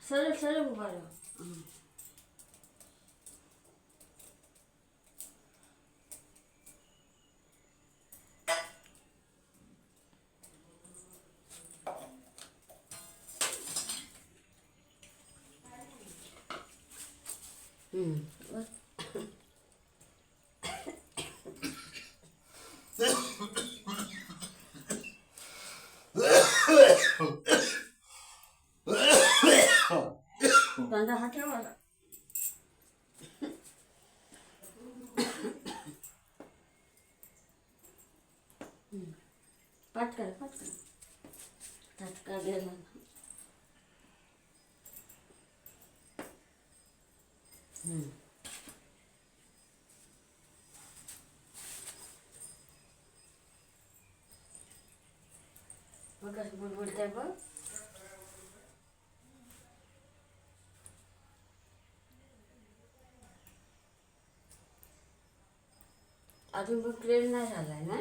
सरळ सरळ उभा राहा. बस. कांदा हा ठेवा. पटकन पटकन झटका गेला. बघ कसं बुडबुडतंय बघ. अजून पण क्लिअर नाही झालाय ना.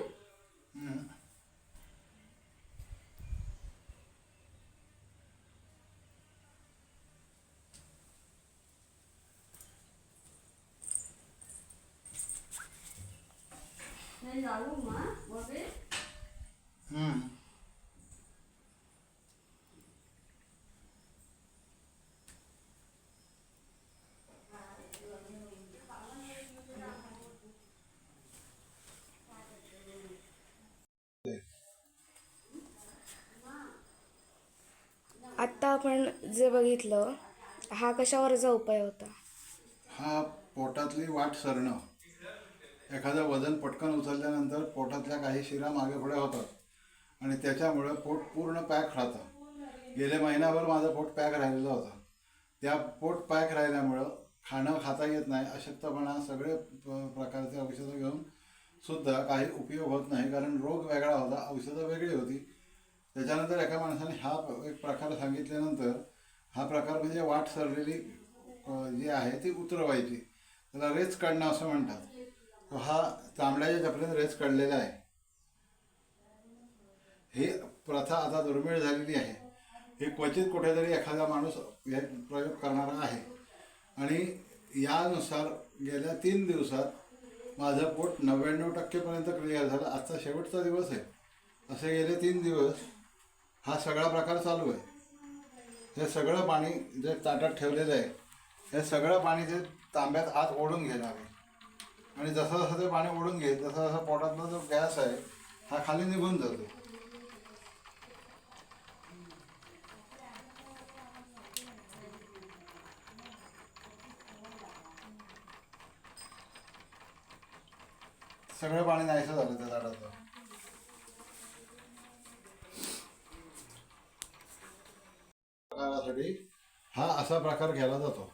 नाही झालो मग बघे. आत्ता आपण जे बघितलं हा कशावरचा उपाय होता? हा पोटातली वाट सरणं. एखादं वजन पटकन उचलल्यानंतर पोटातल्या काही शिरा मागे पुढे होतात आणि त्याच्यामुळं पोट पूर्ण पॅक राहतं. गेले महिनाभर माझं पोट पॅक राहिलेलं होतं. त्या पोट पॅक राहिल्यामुळं खाणं खाता येत नाही, अशक्तपणा, सगळे प्रकारचे औषधं घेऊन सुद्धा काही उपयोग होत नाही, कारण रोग वेगळा होता, औषधं वेगळी होती. त्याच्यानंतर एका माणसाने हा एक प्रकार सांगितल्यानंतर हा प्रकार म्हणजे वाट सरलेली जी आहे ती उतरवायची, त्याला रेच काढणं असं म्हणतात. तो हा तांबड्याच्या चपलेने रेच काढलेला आहे. ही प्रथा आता दुर्मिळ झालेली आहे. हे क्वचित कुठेतरी एखादा माणूस हे प्रयोग करणारा आहे. आणि यानुसार गेल्या 3 दिवसात माझं पोट 99% क्लिअर झालं. आजचा शेवटचा दिवस आहे. असे गेले 3 दिवस हा सगळा प्रकार चालू आहे. हे सगळं पाणी जे ताटात ठेवलेलं आहे, हे सगळं पाणी ते तांब्यात आत ओढून घेणार आहे. आणि जसं जसं ते पाणी ओढून घेईल तसं जसं पोटातला जो गॅस आहे हा खाली निघून जातो. सगळं पाणी नाहीसं झालं त्या ताटातलं. प्रकारासाठी हा असा प्रकार केला जातो.